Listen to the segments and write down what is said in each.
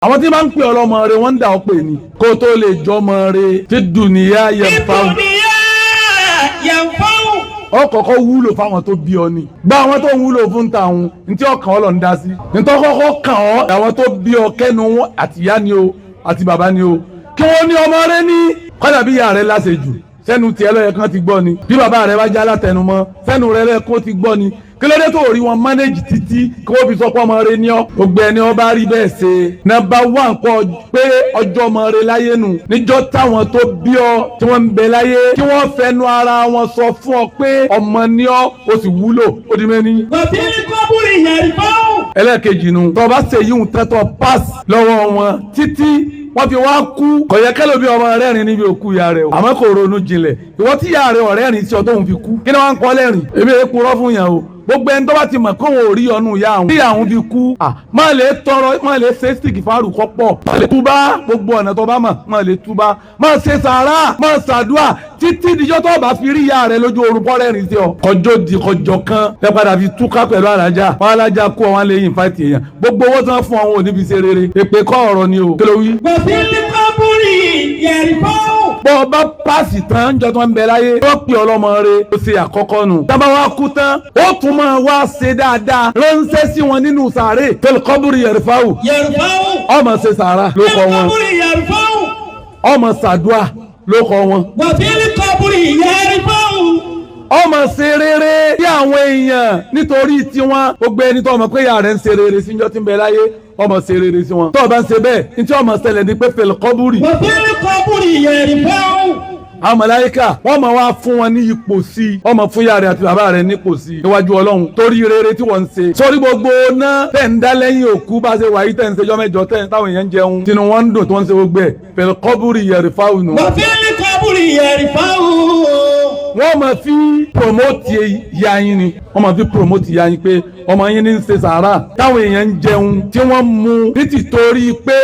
àwọn tí máa ń pè ọlọ́mọ rẹ wọ́n ń dà ọ́ pè ní kó tó lè jọmọ rẹ tí dùnìyà yẹnfàwù. Ó kọ́kọ́ wúlò fáwọn tó bí ọ ni gba àwọn tó ń wúlò fún tàwọn ntí ọkàn ọlọ́ ń dá sí ntí ọkọ̀ kàn ọ́ àwọn tó bí ọ kẹ́nu wọn àtìyá ni o àti bàbá ni o kí wọ́n ní ọmọ rẹ ní kọ́dà bí ìyá rẹ láṣejù sẹ́nu tiẹ̀ lọ́yẹ kan ti gbọ́ ni bí bàbá rẹ bá já látẹnumọ́ sẹ́nu rẹ lẹ́kọ́ ti gbọ́ ni kí ló dé tó rí wọn mánéjì títí kí wọ́n fi sọ pé ọmọ rẹ ní ọ́ gbogbo ẹni ọba rí bẹ́ẹ̀ ṣe nọ́mbà 1 pọ̀ pé ọjọ́ ọmọ rẹ láyé nù níjọ́ táwọn tó bí ọ tí wọ́n ń bẹ láyé kí wọ́n fẹnu ara wọn sọ fún ọ pé ọmọ ní ọ o sì wúlò ó di mẹ́ni. bàbí kọ́bùrì yẹn báwò. ẹlẹ́ẹ̀kejì nu tọ́ bá ṣe yíhun tẹ́tọ̀ pass lọ́wọ́ wọn títí wọ́n fi wá kú kò yẹ kẹ́lò bí ọmọ rẹ́rìn níbi òkú ìyá rẹ̀ o àmọ́ kò ronú jinlẹ̀ ìwọ tí ìyá rẹ̀ ọ̀rẹ́rìn sí ọ tóun fi kú kí ni wọ́n ń kọ́ lẹ́rìn èmi èé purọ́ fún yàn o gbogbo ẹni tó bá ti mọ̀ kó wọn ò rí ọnu ìyá àwọn tí àwọn fi kú má lè tọrọ má lè ṣe stick fárù kọ́ pọ̀ má lè túbá gbogbo ọ̀nà tó bá mọ̀ má lè túbá má ṣe sàárà má ṣàdúà títí dijọ́ tó bá fi rí ìyá rẹ̀ lójú orun bọ́ rẹ́rìn sí ọ kọjọ́ di kọjọ́ kan lẹ́ padà fi túká pẹ̀lú alájà wọn alájà kú ọ wọn lè yin fáìtì èèyàn gbogbo owó tí wọ́n fún àwọn òní fi ṣe rere èpè kọ́ ọ̀rọ̀ ni o kí ló wí. bàbí kọ́bùrì yẹn báwò. bọ́ ọ bá páàsì tán jọ tó ń bẹ láyé ó pè ọlọ́mọ rẹ ó ṣe àkọ́kọ́ nù tábà wá kú tán ó tún máa wá ṣe dáadáa ránṣẹ́ sí wọn nínú sàárè tẹlifọ́bùrì yẹrìfáwù ọmọ ṣe sàárà ló kọ wọn ọmọ ṣàdúà ló kọ wọn ọmọ ṣe rere bí àwọn èèyàn nítorí tiwọn gbogbo ẹni tó ọmọ pé ìyá rẹ̀ ń ṣe rere síjọ́ tí ń bẹ láyé ọmọ ṣe rere sí wọn tó o bá ń ṣe bẹ́ẹ̀ ní tí ọmọ ṣẹlẹ̀ ní pé fèlè kọ́búrì. àwọn màláíkà wọ́n máa wá fún wọn ní ipò sí i wọ́n máa fún ìyá rẹ̀ àti bàbá rẹ̀ nípò sí i níwájú Ọlọ́run torí rere tí wọ́n ń ṣe. sórí gbogbo náà tẹ̀ ń dá lẹ́yìn òkú bá ṣe wáyé tẹ̀ ń ṣe jọ́mẹ́jọ tẹ̀ táwọn èèyàn ń jẹun tinú wọn ń dùn tó ń ṣe gbogbo ẹ̀ fèlè kọ́búrì yẹrìfáwù nù. wọ́n máa fi promote ìyá yín ni wọ́n máa fi promote ìyá yín pé ọmọ yín ní ń ṣe sàárà táwọn èèyàn ń jẹun tí wọ́n mú nítorí pé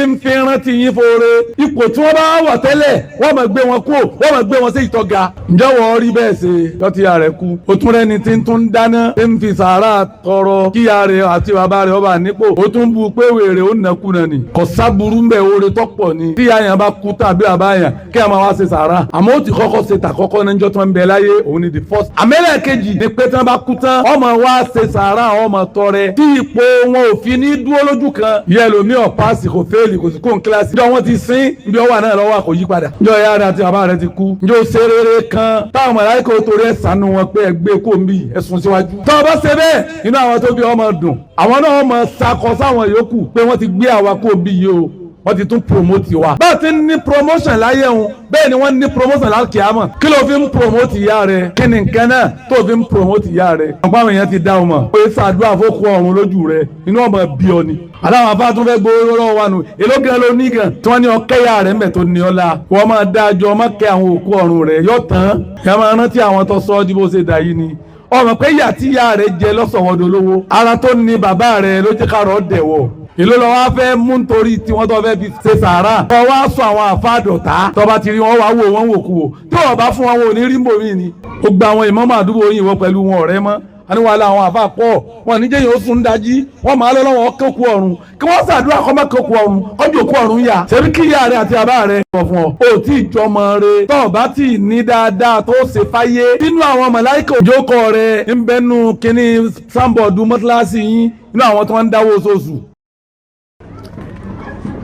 ń fi rántí yín fóore ipò tí wọ́n bá wà tẹ́lẹ̀ wọ́n máa gbé wọn kú wọ́n máa gbé wọn sí ìtọ́ga ǹjẹ́ wọ́n rí bẹ́ẹ̀ ṣe lọ́tí ìyá rẹ̀ kú o tún rẹ́ni tí ń tún dáná tí ń fi sàárà tọrọ kí ìyá rẹ̀ àti bàbá rẹ̀ ọba nípò o tún bu pé wèrè ó nàkú nà ní kò sábúrú mbẹ oore tọ́pọ̀ ni tí ìyá yẹn bá kú tàbí bàbá yẹn kí a máa wá ṣe sàárà àmọ́ ó ti kọ́kọ́ ṣe tàkọ́kọ́ ní ọjọ́ tó ń bẹ láyé òun ni the first àmẹ́lẹ̀ kejì ni pé tí wọ́n bá kú tán ọmọ wa ṣe sàárà ọmọ tọrẹ tí ipò wọn ò fi ní dúró lójú kan yẹ lómi ọ̀páàsì kò fẹ́ẹ̀lì kò sí kó n kíláàsì ìjọ wọn ti sín ibi ọwọ́ náà lọ́wọ́ kò yí padà ìjọ ìyá rẹ àti bàbá rẹ ti kú ìjọ ṣe rere kan táwọn màláíkà torí ẹ̀ sànú wọn pé ẹgbẹ́ kò ń bì ẹ̀sùn síwájú tó o bá ṣe bẹ́ẹ̀ inú àwọn tó bí ọmọ dùn àwọn náà mọ̀ sakọ sáwọn yòókù pé wọ́n ti gbé àwa kó bí yìí o wọ́n ti tún promote wa. bá a ti ní promotion láyé òun bẹ́ẹ̀ ni wọ́n ní promotion lákìámọ̀ kí ló fi ń promote ìyá rẹ̀ kí ni nǹkan náà tó fi ń promote ìyá rẹ̀. ọ̀pọ̀ àwọn èèyàn ti dá o mọ̀ pé ṣàdúrà fókù ọ̀run lójú rẹ̀ inú ọmọ bí ọ ni. aláwọ̀ afá tún fẹ́ gbowó lọ́wọ́ wa nù èló gan ló ní gan tí wọ́n ní ọkẹ́ ìyá rẹ̀ ńbẹ̀ tó ní ọlá wọ́n máa dájọ́ ọmọ kẹ́ àwọn òkú ọ̀run rẹ̀ yọ tán kí a máa rántí àwọn tó sọ ọ́ di bó ṣe dà yìí ni ọmọ pé ìyá tí ìyá rẹ̀ jẹ lọ́sọ̀wọ́dọ̀ lówó ara tó ní bàbá rẹ̀ ló jẹ́ ká rọ̀ dẹ̀wọ̀ ìlú lọ wá fẹ́ mú nítorí tí wọ́n tó fẹ́ fi ṣe sàárà kọ́ wá sọ àwọn àfáàdọ̀tá tó bá ti rí wọn wá wò wọ́n wò kú wò tí wọ́n bá fún wọn wò ní rímbò mí ni ó gba àwọn ìmọ̀mọ́ àdúgbò yìí wọ́n pẹ̀lú wọn ọ̀rẹ́ mọ́ àníwàlá àwọn àfa pọ̀ wọn níjẹ́ yóò sún dájí wọ́n máa lọ lọ́wọ́ kókó ọ̀run kí wọ́n ṣàdúrà kọ́ mọ́ kókó ọ̀run kọ́jú òkú ọ̀run yà ṣebí kí ìyá rẹ àti bàbá rẹ sọ fún ọ ò tí ì jọmọ rẹ tó o bá tí ì ní dáadáa tó ṣe fáyé nínú àwọn màláíkà òjókòó rẹ ń bẹnu kínní sáńbọ̀dù mọ́tíláṣí yín nínú àwọn tó ń dáwó oṣooṣù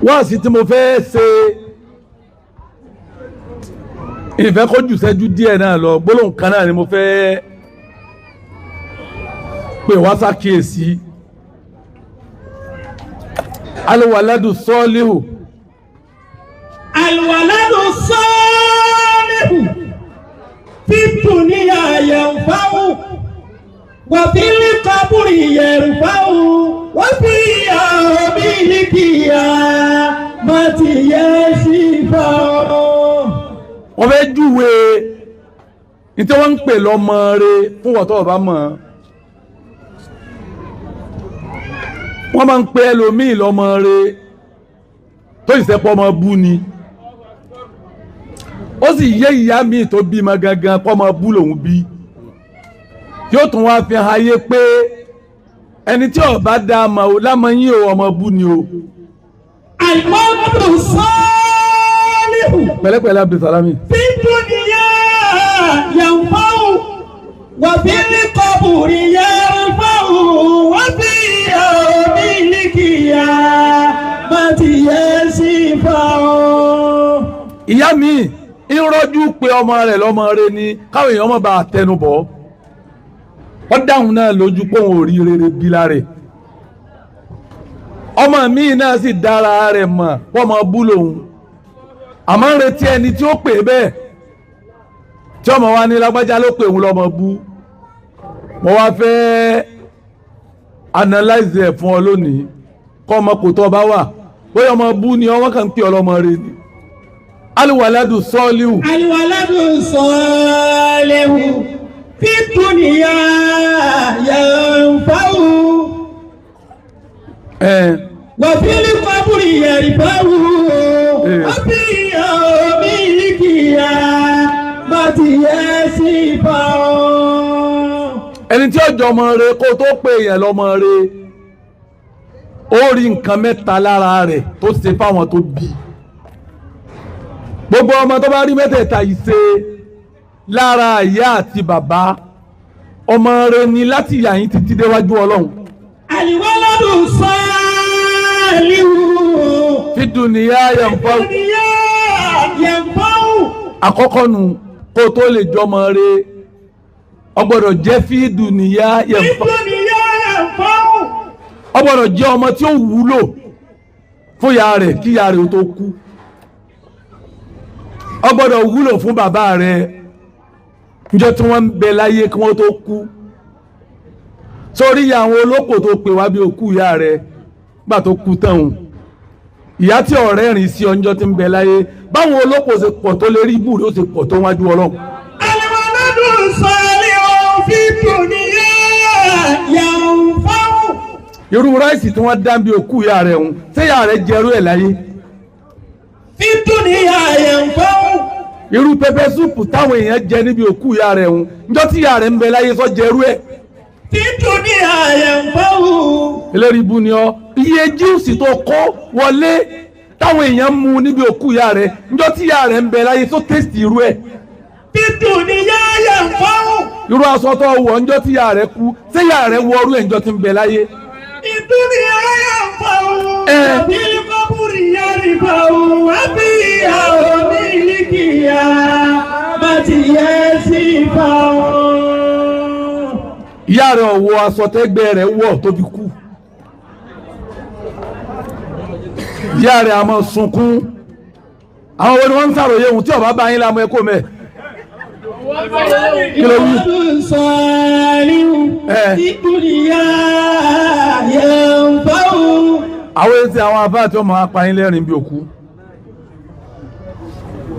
wọ́n sì tí mo fẹ́ ṣe ìfẹ́ kó jù sẹ́jú díẹ̀ náà lọ gbólóhùn kan náà ni mo fẹ́ pé wá ṣàkíyèsí alwaladu sọ́ọ́líhù. alwaladu sọ́ọ́líhù fi dunya yanfa'u wa fil qabri yarfa'u wa fi yawmil qiyamati yashfa'u. wọ́n fẹ́ júwe ní tí wọ́n ń pè lọ́mọ rẹ fún wọ́tọ́ ọba mọ̀ wọ́n máa ń pè ẹlòmíì lọ́mọ rẹ tó ìṣẹ́pọ̀ ọmọ bú ni ó sì yé ìyá míì tó bímọ gangan pọ́ ọmọ bú lòun bí yóò tún wá fi hàn ayé pé ẹni tí ọba dá a mọ̀ o lámọ̀ yín o ọmọ bú ni o Al-Mawdu Salihu. pẹ̀lẹ́pẹ̀lẹ́ Abdulsalami. Fi dunya yanfa'u wa fil qabri yarfa'u wa fi yawmil qiyamati yasifa'u. ìyá mi ń rọ́jú pé ọmọ rẹ̀ lọ́mọ rẹ̀ ni káwọn èèyàn má bàa tẹnubọ̀ ó dáhùn náà lójú pé òun ò rí rere bí láre ọmọ mi náà sì dára rẹ̀ mọ̀ wọ́n mọ bú lòun àmọ́ ń retí ẹni tí ó pè bẹ́ẹ̀ tí ọmọ wa ní lágbájá ló pè òun lọ́mọ bú mo wá fẹ́ analyze ẹ̀ fún ọ lónìí kọ́ ọmọ kò tọ́ bá wà bóyá ọmọ bú ni ọwọ́ kan ń pè ọlọ́mọ rẹ̀ ni. Al-waladu salihu. Al-waladu salihu fi dunya yanfa'u wa fil qabri yarfa'u wa fi yawmil qiyamati yasifa'u. ẹni tí ọjọ́ ọmọ rẹ̀ kó tó pè èèyàn lọ́mọ rẹ̀ ó rí nǹkan mẹ́ta lára rẹ̀ tó ṣe fáwọn tó bí gbogbo ọmọ tó bá rí mẹ́tẹ̀ẹ̀ta yìí ṣe lára ìyá àti bàbá ọmọ rẹ̀ ni láti yà yín títí déwájú Ọlọ́run. Al-waladu salihu fi dunya yanfa'u. àkọ́kọ́ nu kó tó lè jọmọ rẹ̀ ó gbọ́dọ̀ jẹ́ fi dunya yanfa'u. ó gbọ́dọ̀ jẹ́ ọmọ tí ó wúlò fún ìyá rẹ̀ kí ìyá rẹ̀ ó tó kú. ó gbọ́dọ̀ wúlò fún bàbá rẹ̀ níjọ́ tí wọ́n ń bẹ láyé kí wọ́n tó kú. sórí àwọn olóko tó pè wá bí òkú ìyá rẹ̀ gbà tó kú tán o ìyá tí ọ̀rẹ́ rìn sí ọjọ́ tí ń bẹ láyé báwọn olóko ṣe pọ̀ tó lè rí ibùdó ṣe pọ̀ tó wájú Ọlọ́run. Al-waladu salihu fi dunya yanfa'u. irú ráìsì tí wọ́n dá bí òkú ìyá rẹ̀ ń ṣé ìyá rẹ̀ jẹrú ẹ̀ láyé. Fi dunya yanfa'u. irú pẹpẹ súpù táwọn èèyàn jẹ níbi òkú ìyá rẹ̀ ń njọ́ tí ìyá rẹ̀ ń bẹ láyé sọ jẹrú ẹ̀. Fi dunya yanfa'u. eléyìí bú ni ọ iye jíùsì tó kó wọlé táwọn èèyàn mú níbi òkú ìyá rẹ̀ njọ́ tí ìyá rẹ̀ ń bẹ láyé sọ tẹ́sítì irú ẹ̀. Fi dunya yanfa'u. irú aṣọ tó wọ̀ njọ́ tí ìyá rẹ̀ kú ṣé ìyá rẹ̀ wọ orú ẹ̀ njọ́ tí ń bẹ láyé. Fi dunya yanfa'u. Fil qabri yarfa'u wa fi yawmil qiyamati yasifa'u. ìyá rẹ̀ ọ̀wọ́ aṣọ tẹ́gbẹ́ rẹ̀ wọ̀ tó fi kú. ìyá rẹ̀ a máa sunkún àwọn wo ni wọ́n ń sàròyé ohun tí ọba bá yín lámú ẹkọ mẹ́. kí ló wí. Al-waladu salihu fi dunya yanfa'u. àwọn etí àwọn afáà tí wọ́n máa pa yín lẹ́rìn bí òkú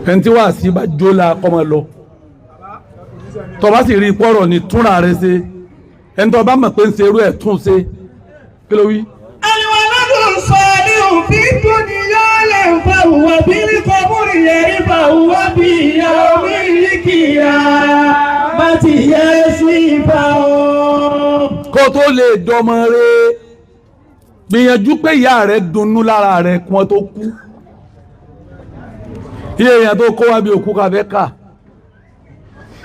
ẹni tí wàá sí bá jó la kọ́ máa lọ tọba sì rí pọ́rọ̀ ní túnra rẹ̀ ṣe ẹni tó bá mọ̀ pé ń ṣe irú ẹ̀ tún ṣe kí ló wí. Al-waladu salihu fi dunya yanfa'u wa fil qabri yarfa'u wa fi yawmil qiyamati yasifa'u. kó tó lè dọmọ rẹ̀ gbìyànjú pé ìyá rẹ̀ dunnú lára rẹ̀ kí wọ́n tó kú iye èèyàn tó kó wá bí òkú ká fẹ́ kà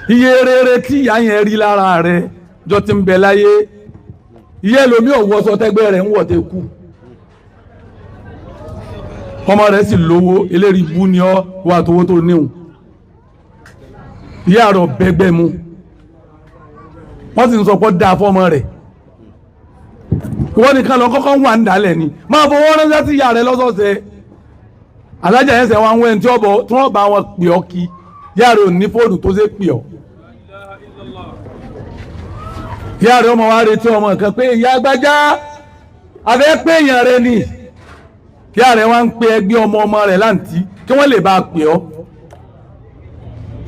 iye rere tí ìyá yẹn rí lára rẹ̀ jọ ti ń bẹ láyé iye ẹlòmíì ò wọṣọ tẹ́gbẹ́ rẹ̀ ń wọ̀ tẹ́ kú ọmọ rẹ̀ sì lówó eléyìí bú ni ọ wà tówó tó níhùn ìyá rẹ̀ bẹ́gbẹ́ mu wọ́n sì ń sọ pé dáa fọ́mọ rẹ̀ wọ́n nìkan lọ kọ́kọ́ wà ń dálẹ̀ ni máa fọwọ́ ránṣẹ́ sí ìyá rẹ̀ lọ́sọ̀ọ̀sẹ̀ alájà ẹsẹ̀ wa ń wẹ́n tí wọ́n bá wọn pè ọ́ kí ìyá rẹ̀ ò ní fóònù tó ṣe pè ọ́ ìyá rẹ̀ ọmọ wa retí ọmọ kan pé ìyá agbájá abẹ́ pé èèyàn rẹ̀ ni ìyá rẹ̀ wá ń pe ẹgbẹ́ ọmọ rẹ̀ láǹtí kí wọ́n lè bá a pè ọ́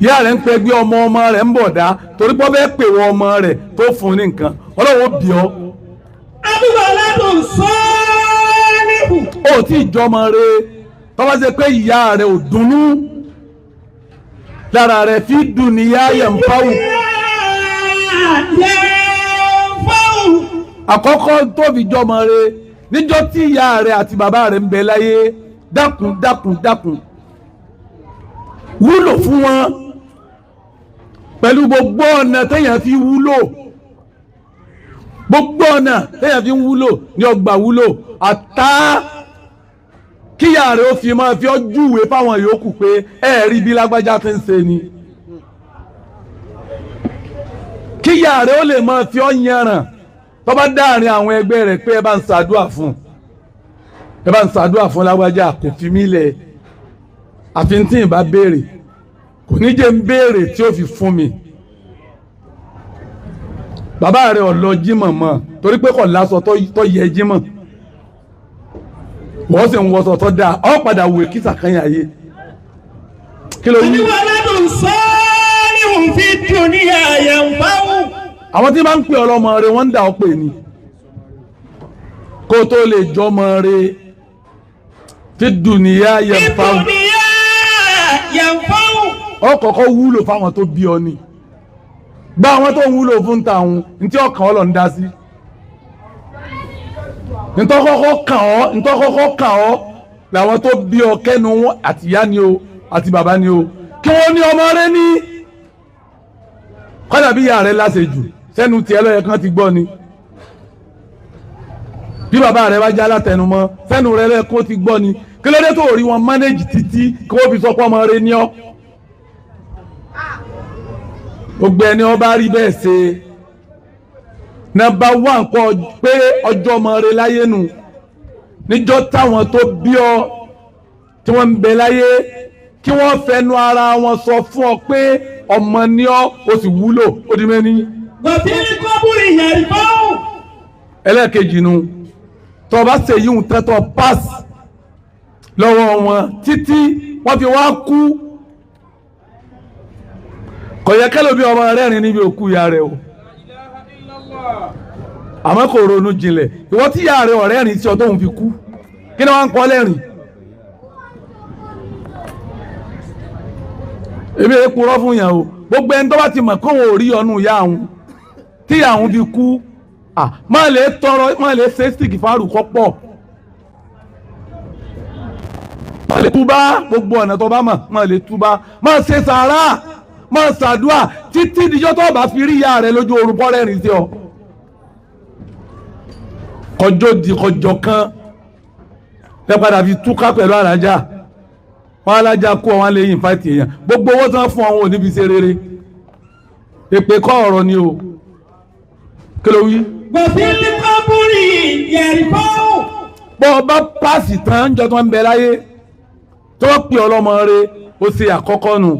ìyá rẹ̀ ń pe ẹgbẹ́ ọmọ rẹ̀ ń bọ̀ dá torí pé bẹ́ẹ̀ pè wọ́n ọmọ rẹ̀ tó fún ní nǹkan ọlọ́wọ́ bí ọ́. Al-waladu salihu. ó tí ìjọmọ rẹ̀ tọ́wọ́ ṣe pé ìyá rẹ̀ ò dunnú lára rẹ̀ fi dunya yanfa'u. àkọ́kọ́ tó fi jọmọ rẹ̀ níjọ́ tí ìyá rẹ̀ àti bàbá rẹ̀ ń bẹ láyé dákun dákun dákun wúlò fún wọn pẹ̀lú gbogbo ọ̀nà téèyàn fi wúlò, gbogbo ọ̀nà téèyàn fi ń wúlò ní ọgbà wúlò, àtá kíyà rẹ̀ ó fi máa fi ọ́ júwe fáwọn yòókù pé ẹ̀ẹ́rí bí lágbájá ti ń ṣe ni, kíyà rẹ̀ ó lè máa fi ọ́ yanràn tó bá dáàrin àwọn ẹgbẹ́ rẹ̀ pé ẹ bá ń ṣàdúà fún, ẹ bá ń ṣàdúà fún lágbájá kò fi mí lẹ̀, àfi tí ì bá béèrè kò ní jẹ́ ń béèrè tí ó fi fún mi. Bàbá rẹ̀ ò lọ jímọ̀ mọ́ torí pé kò láṣọ tó yẹ jímọ̀, wọ́n sì ń wọṣọ tó dáa, ọ́ padà wò kísà kan yàyé. Kí ló ní? Waladun salihun fi dunya yanfa'u. Àwọn tí máa ń pè ọlọ́mọ rẹ̀ wọ́n ń dà ọ́ pè ní kó tó lè jọmọ rẹ̀ fi dunya yanfa'u. Fi dunya yanfa'u. Ó kọ́kọ́ wúlò fáwọn tó bí ọ ni, gba àwọn tó ń wúlò fún tàwọn ntí ọkàn ọlọ́ ń dá sí, ntọ́kọ́kọ́ kàn ọ́ làwọn tó bí ọ kẹ́nu àtìyá ni o àti bàbá ni o kí wọ́n ní ọmọ rẹ ní kọ́dà bí ìyá rẹ láṣejù sẹ́nu tiẹ̀ lọ́yẹ kan ti gbọ́ ni, bí bàbá rẹ bá já látẹnumọ́ sẹ́nu rẹ lẹ́kọ́ ti gbọ́ ni, kí ló dé tó rí wọn mánéjì títí kí wọ́n fi sọ pé ọmọ rẹ ní ọ́. Gbogbo ẹni ọba rí bẹ́ẹ̀ ṣe nọ́mbà wà ń pọ̀ pé ọjọ́ ọmọ rẹ láyé nù, níjọ́ táwọn tó bí ọ tí wọ́n ń bẹ láyé kí wọ́n fẹnu ara wọn sọ fún ọ pé ọmọ ní ọ ó sì wúlò ó di mẹ́ni. Wàbílí kọ́bùrì yanfa'u. Ẹlẹ́ẹ̀kejì nu tó o bá ṣe yíhun tẹ́tọ̀ pass lọ́wọ́ wọn títí wọ́n fi wá kú, kò yẹ kẹ́lò bí ọmọ rẹ́rìn níbi òkú ìyá rẹ̀ o, àmọ́ kò ronú jinlẹ̀. Ìwọ tí ìyá rẹ̀ ọ̀rẹ́ rìn sí ọ tóun fi kú, kí ni wọ́n ń kọ́ lẹ́rìn? ebi epo rọ́ fún yàn o, gbogbo ẹni tó bá ti mọ̀ kó wọn ò rí ọnù ìyá àwọn tí ìyá àwọn fi kú, má lè tọrọ, má lè ṣe stick fárù kọ́ pọ̀, má lè túbá gbogbo ọ̀nà tó bá mọ̀, má lè túbá, má ṣe sàárà, má ṣàdúà títí díjọ́ tó bá fi rí ìyá rẹ̀ lójú oorun bọ́ rẹ́rìn sí ọ. Kọjọ́ di kọjọ́ kan lẹ́ padà fi túká pẹ̀lú àlájá, wọn alájá kú ọ wọn lè yìn fáìtì èèyàn, gbogbo owó tán fún àwọn òní fi ṣe rere, èpè kọ́ ọ̀rọ̀ ni o. Kí ló wí? Wàbílí kọ́bùrì yanfa'u. Bọ́ ọba páàsì tán ń jọ tó ń bẹ láyé tó wọ́n pè ọlọ́mọ rẹ̀ ó ṣe àkọ́kọ́ nù,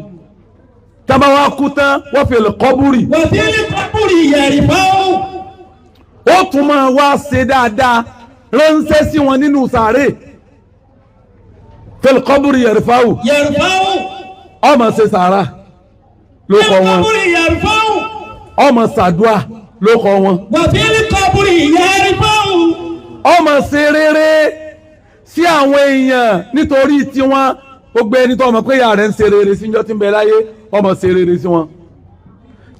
tábà wá kú tán wọ́n fi lè kọ́bùrì. Wàbílí kọ́bùrì yanfa'u. Ó tún máa wá ṣe dáadáa ránṣẹ́ sí wọn nínú sàárè, fil qabri yarfa'u, ọmọ ṣe sàárà ló kọ wọn, ọmọ ṣàdúà ló kọ wọn, ọmọ ṣe rere sí àwọn èèyàn nítorí tiwọn. Gbogbo ẹni tó mọ̀ pé ìyá rẹ̀ ń ṣe rere síjọ́ tí ń bẹ láyé, ọmọ ṣe rere sí wọn.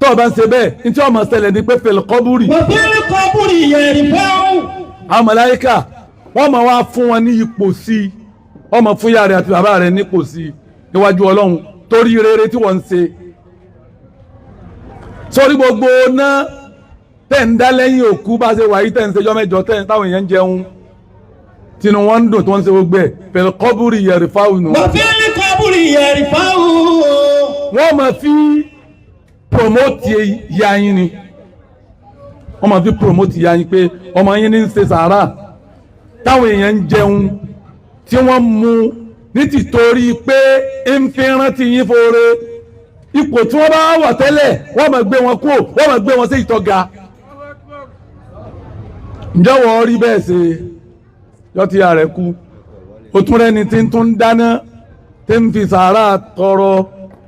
Tó o bá ń ṣe bẹ́ẹ̀ ní tí ọmọ ṣẹlẹ̀ ní pé fil qabri, àwọn màláíkà wọ́n máa wá fún wọn ní ipò sí i, ọmọ fún ìyá rẹ̀ àti bàbá rẹ̀ nípò sí i níwájú Ọlọ́run torí rere tí wọ́n ń ṣe. Sórí gbogbo náà tẹ̀ ń dá lẹ́yìn òkú bá ṣe wáyé tẹ̀ ń ṣejọ́ mẹ́jọ tẹ̀ ń táwọn èèyàn ń jẹun tinú wọn ń dùn tó ń ṣe gbogbo ẹ̀ fil qabri yarfa'u nù. Wọ́n máa fi promote ìyá yín ni, wọ́n máa fi promote ìyá yín pé ọmọ yín ní ń ṣe sàárà, táwọn èèyàn ń jẹun tí wọ́n mú ní tìtorí pé ń fi rántí yín fóore. Ipò tí wọ́n bá wà tẹ́lẹ̀ wọ́n máa gbé wọn kúrò, wọ́n máa gbé wọn sí ìtọ́ga. Ǹjẹ́ wọ́n rí bẹ́ẹ̀ ṣe yọ́ tí ìyá rẹ̀ kú? Ó tún rẹ́ni tí ń tún dáná tí ń fi sàárà tọrọ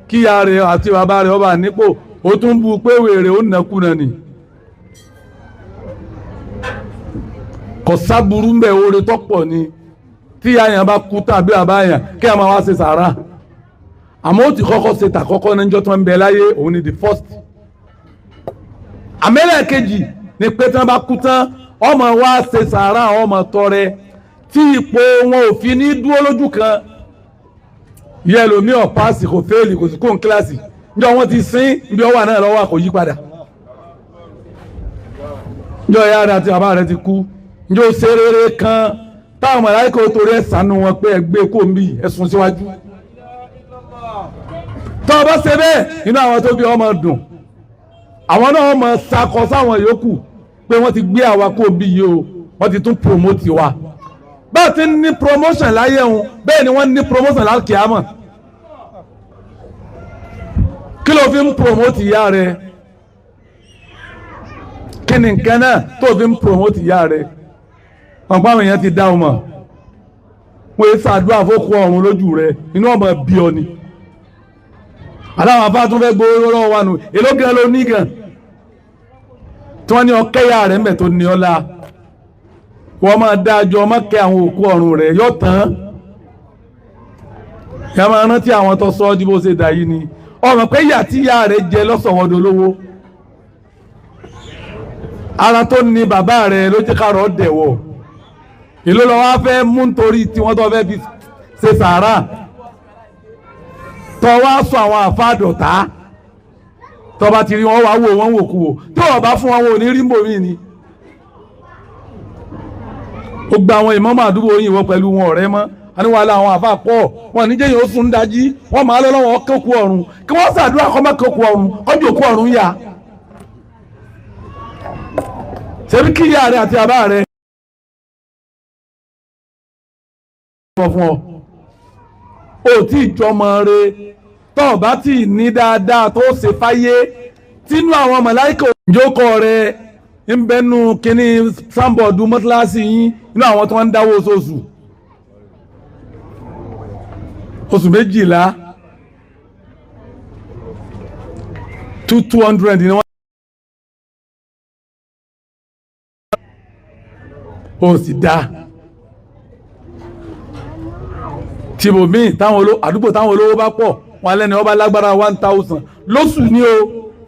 kí ìyá rẹ̀ àti bàbá rẹ̀ ọba nípò, ó tún bu pé wèrè ó nàkúnà ni. Kò sábúrú ń bẹ̀ oore tọ́pọ̀ ni tí àyàn bá kú tàbí àbáyàn kí a máa wá ṣe sàárà. Àmọ́ ó ti kọ́kọ́ ṣe tàkọ́kọ́ níjọ́ tó ń bẹ láyé, òun ni the first. Àmẹ́lẹ̀ kejì ni pé tí wọ́n bá kú tán ọmọ wá ṣe sàárà, ọmọ tọrẹ tí ipò wọn ò fi ní dúró lójú kan. Yẹ lómi ọ̀páàsì kò fẹ́ẹ̀lì kò sí kó ń kíláàsì njọ́ wọ́n ti sín ibi ọwà náà lọ́wọ́ kò yí padà. Njọ́ ìyá rẹ̀ àti bàbá rẹ̀ ti kú njọ́ ṣe rere kan táwọn màláíkà torí ẹ̀ ṣàánú wọn pé ẹgbẹ́ kò ń bì ẹ̀sùn síwájú. Tọ́ bá ṣe bẹ́ẹ̀ inú àwọn tó bí ọmọ dùn àwọn náà mọ̀ sakọ sáwọn yòókù pé wọ́n ti gbé àwa kó bí yìí o wọ́n ti tún promote wa. Bá a ti ní promotion láyé wọn bẹ́ẹ̀ ni wọ́n ní promotion lálùkìyámọ̀. Kí ló fi ń promote ìyá rẹ̀? Kí ni nǹkan náà tó fi ń promote ìyá rẹ̀? Ọ̀pọ̀ àwọn èèyàn ti dá ọmọ wọ́n yé ṣàdúrà fókù ọ̀run lójú rẹ̀ inú ọmọ bí ọ ni. Aláwọ̀ afá tún fẹ́ gbowó lọ́wọ́ wa nù èló gan ló ní gan tí wọ́n ní ọkẹ́yà rẹ̀ mẹ́ tó ní ọlá wọ́n máa dájọ́ ọmọ kẹ́ àwọn òkú ọ̀run rẹ̀ yóò tán. Ìyá máa rántí àwọn tó sọ ọ́ di bó ṣe dà yìí ni ọmọ pé ìyá tí ìyá rẹ̀ jẹ lọ́sọ̀wọ́dọ̀ lówó ara tó ní bàbá rẹ̀ ló jẹ́ kárọ̀ dẹ̀wọ̀ ìlú lọ́wọ́ á fẹ́ mú nítorí tí wọ́n tó fẹ́ fi ṣe sàárà tọ́ wá sọ àwọn àfáàdọ̀tá tọ́ bá ti rí wọn wá wò wọ́n wò kú wò tí wọ́n bá fún wọn ò ní rí mbòmí ni. Ó gba àwọn ìmáàmù àdúgbò yìí wọ́n pẹ̀lú wọn ọ̀rẹ́ mọ́ àníwàlá àwọn àfáà pọ̀ wọn níjẹ́ yìí ó sùn dájí wọ́n máa lọ́wọ́ kókó ọ̀run kí wọ́n ṣàdúrà kọ́ mọ́ kókó ọ̀run kọ́jú òkú ọ̀run yá. Ṣebí kí ìyá rẹ̀ àti bàbá rẹ̀ fún ọ ò tí ìjọmọ rẹ tó o bá tí ì ní dáadáa tó ṣe fáyé tínú àwọn màláíkà ìjókòó rẹ ń bẹnu kínní sáńbọọdù mọ́tíláṣí yín inú àwọn tó ń dáwó oṣooṣù oṣù 12 200 ni wọ́n ó sì dá tìbòmíì àdúgbò táwọn olówó bá pọ̀ wọn lẹ́ni ọba lágbára 1000 lóṣù ní o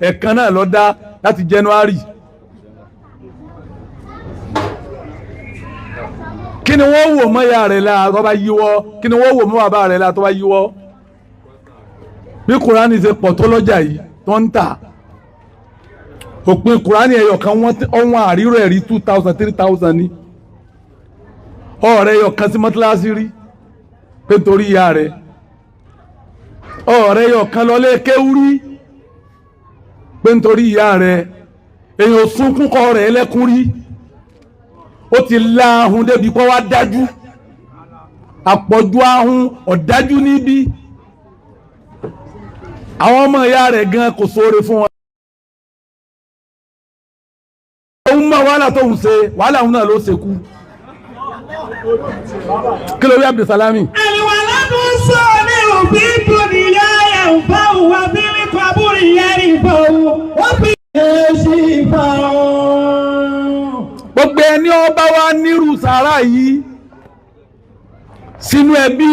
ẹ̀kan náà lọ dá láti January. Kí ni wọ́n wò mọ́ ìyá rẹ̀ la tó bá yíwọ́ kí ni wọ́n wò mọ́ bàbá rẹ̀ la tó bá yíwọ́ bí Kùránì ṣe pọ̀ tó lọ́jà yìí tó ń tà òpin Kùránì ẹyọ kan wọ́n àrírò ẹ̀rí 2000 3000 ní ọ̀rẹ́ ẹyọ kan sí mọ́tíláṣí rí pé nítorí ìyá rẹ̀ ọ̀rẹ́ ẹyọ kan lọlé kéwúrí pé nítorí ìyá rẹ̀ èèyàn sunkún kọ rẹ̀ ẹlẹ́kún rí ó ti la ahun débi kọ́ wá dájú àpọ̀jù ahun ọ̀dájú níbí àwọn ọmọ ìyá rẹ̀ gan kò sóore fún wọn. òun mọ wàhálà tó ń ṣe wàhálà òun náà ló ṣe kú. Kí ló rí Abdulsalami. Àlùwàládù sọ ní òbí dùnìyà ẹ̀fọ́ wà bí ní kọ́bùrì yẹn ìbò wọ́n fi èsì ìfà ọ́. Gbogbo ẹni ọba wa nírú sàárà yìí sínú ẹbí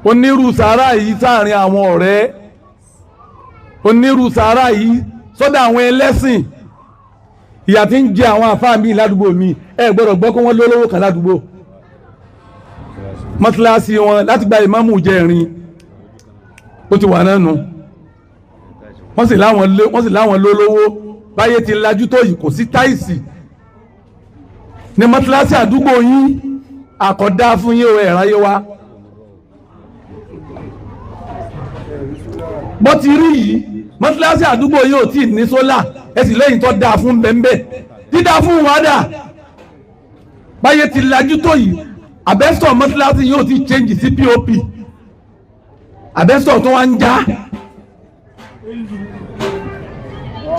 onírú sàárà yìí sáàrin àwọn ọ̀rẹ́ onírú sàárà yìí sọ́dọ̀ àwọn ẹlẹ́sìn ìyà tí ń jẹ àwọn àfáà mi ládùúgbò mi ẹ gbọ́dọ̀ gbọ́ kó wọ́n lólówó kan ládùúgbò mọ́tíláṣí wọn láti gba ìmáàmù jẹrin ó ti wà náà nù wọ́n sì láwọn lólówó báyé ti lajú tó yìí kò sí táìsì ní mọ́tíláṣí àdúgbò yín àkọ́dá fún yín o ẹ̀ráyé wa bó ti rí yìí mọ́tíláṣí àdúgbò yín ò tí ì ní sólà ẹ sì lẹ́yìn tó dáa fún bẹ́ńbẹ́ dídá fún wàdà báyé ti lajú tó yìí àbẹ́sọ̀ mọ́tíláṣí yóò ti change sí POP àbẹ́sọ̀ tó wá ń já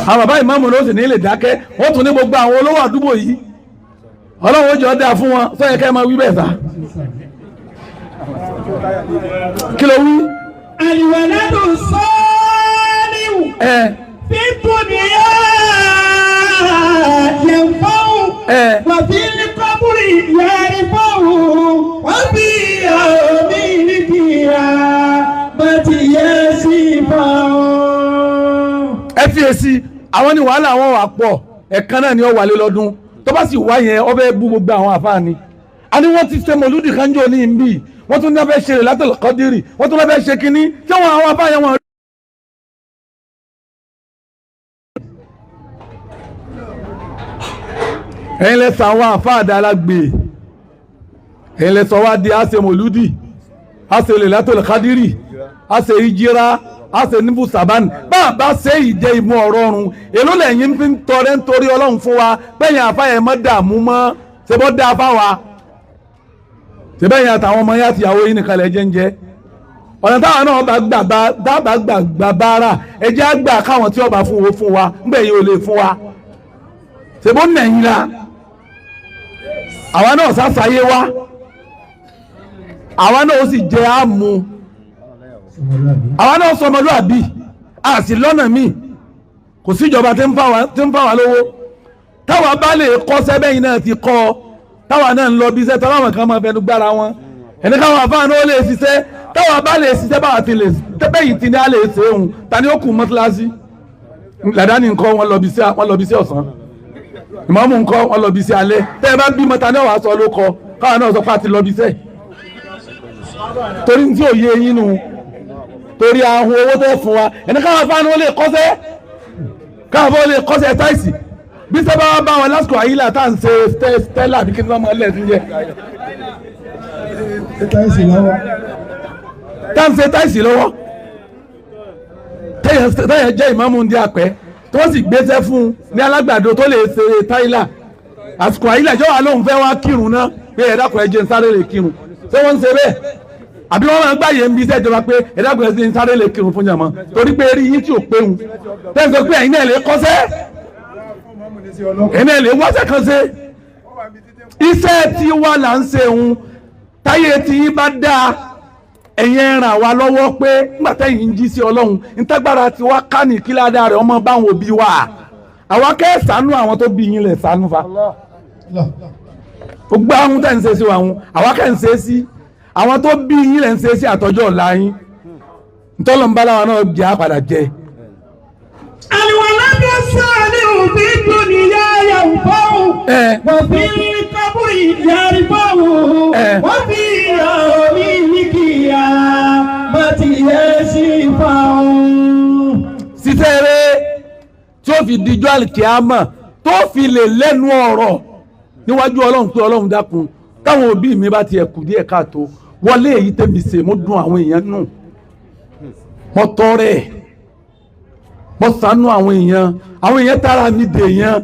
àwọn bàbá ìmáàmù ló sì ní lè dákẹ́ wọ́n tún ní gbogbo àwọn olówó àdúgbò yìí ọlọ́run ó jọ dáa fún wọn sọ́yẹ́ kẹ́ máa wí bẹ́ẹ̀ sá kí ló wí. Àlùwàládù sọ́ọ́líwù fífún ni yẹn fọ́wù wà fi ní kọ́bùrì yẹn fọ́wù wọ́n fi omi nídìí bàtì yẹn sí fọ́wù. Ẹ fi èsì àwọn ní wàhálà wọn wà pọ̀ ẹ̀kan náà ni ó wálé lọ́dún tó bá sì wá yẹn ọbẹ̀ bú gbogbo àwọn àfáàní a ní wọ́n ti ṣe mọ̀lúdì kanjọ́ ní ìbí wọ́n tún ní abẹ́ ṣe Lailatul Qadri wọ́n tún abẹ́ ṣe kínní tí wọ́n àwọn àfáàyàn wọn. ẹ̀yin lẹ sọ àwọn àfáàdà alágbè ẹ̀yin lẹ sọ wá di àṣẹ mọ̀lúdì àṣẹ Lailatul Qadri àṣẹ ìjírá àṣẹ níbù sàbánì bá ṣe ìjẹ ìmú ọ̀rọ̀ ọ̀run èló lẹ́yìn fi ń tọrẹ nítorí Ọlọ́run fún wa bẹ́yìn àfáyẹ̀ mọ́ dààmú mọ́ ṣe bọ́ dá fáwa ṣe bẹ́yìn àtàwọn ọmọ yá tìyàwó yìí nìkan lẹ́ jẹ́ńjẹ́ ọ̀nà táwọn náà bá gbà bára ẹjẹ́ àgbà káwọn tí ọba fún wo fún wa ńgbẹ̀ yìí ò lè fún wa ṣe bó nẹ̀yìn la àwa náà sàṣàyé wa àwa náà ó sì jẹ́ àmú àwa náà sọmọlúàbí a sì lọ́nà míì kò sí ìjọba tí ń fà wá lówó táwa bá lè kọ́ sẹ́bẹ̀yìn náà ti kọ́ táwa náà ń lọ bí iṣẹ́ táwọn kan máa fẹnu gbára wọn ẹni káwọn àfáàní ó lè ṣiṣẹ́ táwa bá lè ṣiṣẹ́ báwa ti lè tẹ́bẹ̀yìn ti ní a lè ṣe òun ta ni ó kù mọ́tíláṣí làdáni nǹkan wọn lọ bí iṣẹ́ ọ̀sán ìmáàmù nǹkan wọn lọ bí iṣẹ́ alẹ́ tẹ́ ẹ bá bímọ ta ni ọ̀wá sọ ló kọ káwọn náà sọ pé a ti lọ bí iṣẹ́ torí tí ò yé yín nù torí ahun owó tó fún wa ẹni káwọn afáàní ó lè kọ́sẹ́ káwọn ó lè kọ́sẹ́ táìsì bí sábà bá wọn lásìkò àyílà tá à ń ṣe stella bí kí n bá máa lẹ̀ sí jẹ́ tá à ń ṣe táìsì lọ́wọ́ tẹ́yẹ̀ jẹ́ ìmáàmù ndí àpẹ́ tó sì gbéṣẹ́ fún un ní alágbàdo tó lè ṣe táìlà àsìkò àyílà ìjọba lóun fẹ́ wá kírun náà pé ẹ̀dàkùn ẹ̀jẹ̀ ń sáré lè kírun ṣé wọ́n ń ṣe bẹ́ẹ̀ àbí wọ́n máa ń gbàyè ń bí iṣẹ́ ìjọba pé ẹ̀dàkùn ẹ̀jẹ̀ ń sáré lè kírun fún jàmọ́ torí pé eré yín tí ò pé hun tẹ́ ń sọ pé ẹ̀yin náà lè kọ́ṣẹ́ ẹ̀yin náà lè wáṣẹ́ kan ṣe iṣẹ́ tí wà là ń ṣe hun táyé tí yín bá dáa ẹ̀yin ràn wá lọ́wọ́ pé nígbà tẹ́yìn ń jí sí Ọlọ́run ìtagbára tí wá ká ní kíládà rẹ̀ ọmọ báwọn òbí wa àwa kẹ́ ṣàánú àwọn tó bí yín lẹ̀ ṣàánú fa gbogbo àwọn tẹ́ ń ṣe sí wa hun àwa kẹ́ ń ṣe sí àwọn tó bí yín lẹ̀ ń ṣe sí àtọ́jọ́ ọ̀la yín ntọ́lọ̀ ń bá láwọn náà jẹ́ àpàdà jẹ. àlùwàlá bí sọ́ọ̀lì òbí dùnìyà yàwù fáwù wọ́n fi kábùrì yàrá fáwù wọ́n fi omi nìkìyà bàtì yẹ sí fáwù. sísẹ́rẹ́ tí ó fi dijọ́ àlìkíámà tó fi lè lẹ́nu ọ̀rọ̀ níwájú Ọlọ́run pé Ọlọ́run dákun táwọn òbí mi bá tiẹ̀ kù díẹ̀ káàtó wọlé èyí tẹ̀mí ṣe mo dùn àwọn èèyàn nù mo tọrẹ mo ṣàánú àwọn èèyàn tára mi dè èèyàn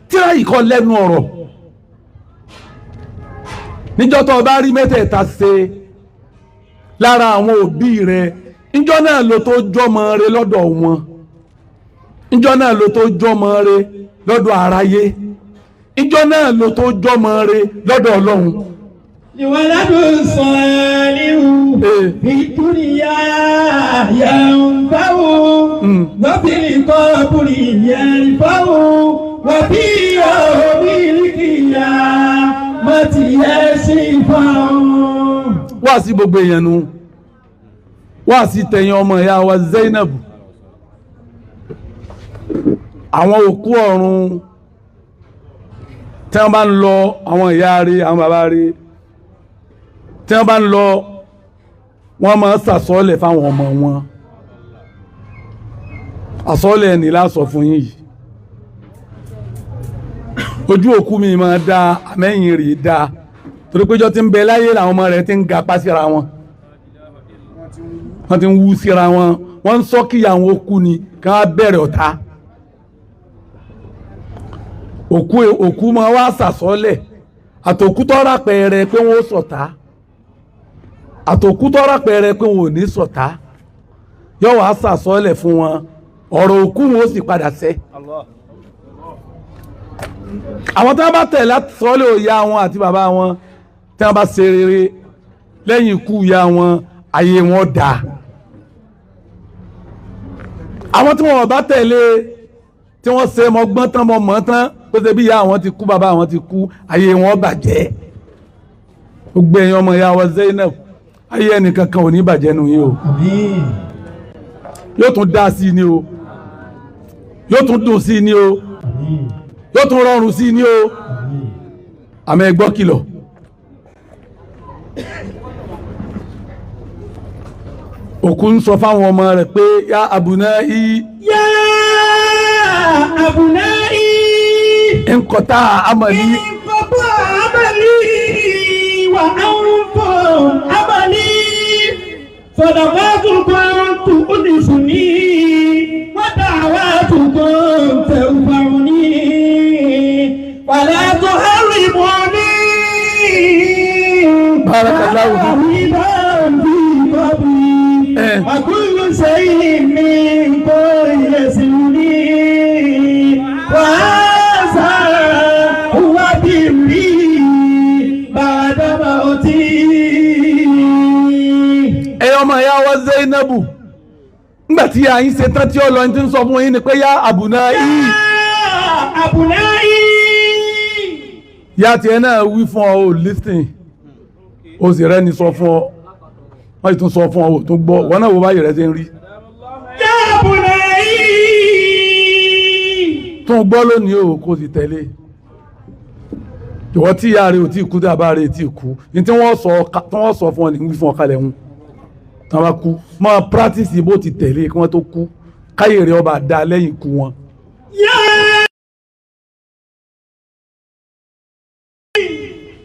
tíra yìí kọ́ lẹ́nu ọ̀rọ̀ níjọ́ tó o bá rí mẹ́tẹ̀ẹ̀ta ṣe lára àwọn òbí rẹ níjọ́ náà ló tó jọmọ rẹ lọ́dọ̀ wọn níjọ́ náà ló tó jọmọ rẹ lọ́dọ̀ aráyé níjọ́ náà ló tó jọmọ rẹ lọ́dọ̀ Ọlọ́run. ìwàládù sọ̀ọ́lìhù ìdúnìyà yẹ̀ǹfàwò lọ́bìnrin kọ́ọ̀bùrì yẹ̀ǹfàwò wọ́bí òmìnirikìyà mọ́tì yẹ́ sí fáwọn. wá sí gbogbo èèyàn nu wá sí tẹ̀yìn ọmọ ìyá wa Zainab àwọn òkú ọ̀run tí wọ́n bá ń lọ àwọn ìyá rẹ̀ àwọn bàbá rẹ̀ tí wọ́n bá ń lọ wọ́n máa ń sàsọ́ọ̀lẹ̀ fáwọn ọmọ wọn àsọ́ọ̀lẹ̀ ẹni lásọ fún yín yìí ojú òkú mi máa dá àmẹ́yìn rẹ̀ dá torí péjọ tí ń bẹ láyé làwọn ọmọ rẹ̀ ti ń ga pásíra wọn wọ́n ti ń wú síra wọn wọ́n ń sọ kí àwọn òkú ni kí wọ́n bẹ̀rẹ̀ ọ̀tá òkú máa wá sàsọ́ọ̀lẹ̀ àtòkú tọ́ra pẹ̀rẹ̀ pé wọ́n ó ṣọ̀tá àtòkú tọ́ra pẹ̀rẹ̀ pé wọ́n ò ní ṣọ̀tá yóò wá sàsọ́ọ̀lẹ̀ fún wọn ọ̀rọ̀ òkú wọn ó sì padà ṣẹ. àwọn tí wọ́n bá tẹ̀ láti sọ́ọ̀lẹ̀ òya wọn àti bàbá wọn tí wọ́n bá ṣe rere lẹ́yìn ikú ìyá wọn ayé wọn dà. àwọn tí wọn bá tẹ̀lé tí wọ́n ṣe mọ́gbọ́n tán mọ́ tán tó ṣe bí ìyá àwọn ti kú bàbá àwọn ti kú ayé wọn bàjẹ́. gbogbo èèyàn ọmọ ìyá wa Zainab ayé ẹnìkan kan ò ní bàjẹ́ nu yìí o yóò tún dá sí ni o yóò tún dùn sí ni o yóò tún rọrùn sí ni o àmọ́ ẹ gbọ́ kìlọ̀ òkú ń sọ fáwọn ọmọ rẹ̀ pé yá abunai yá abunai nkọta amali nkọta amali wa awunkọ amali sọdọ̀fẹ́tukọ̀ tu onísùnì wàdàwàtukọ̀ tẹ̀wùfàrùnì wàlẹ́ tó hẹ́rì mọ́ni. barakallahu وكل شيء منكم يسرني وهذا هو بري بعد موتي. ọmọ ìyá wa Zainabu ńgbà tí a yín ṣe tán tí ó lọ ti ń sọ fún yín ni pé yá abunai yá tiẹ̀ náà wí fún ọ ò listen ó sì rẹ́ni sọ fún ọ wọ́n ti tún sọ fún ọ tó gbọ́ wọn náà wo báyìí rẹ̀ ṣe ń rí. tún gbọ́ lónìí o kò sì tẹ̀lé ìwọ tí ìyá rẹ̀ ò tí ì kú tí àbá rẹ̀ ò tí ì kú ní tí wọ́n sọ fún ọ ní wí fún ọ kalẹ̀ ń tán bá kú máa practice bó ti tẹ̀lé kí wọ́n tó kú káyè rẹ̀ ọba dá lẹ́yìn ikú wọn.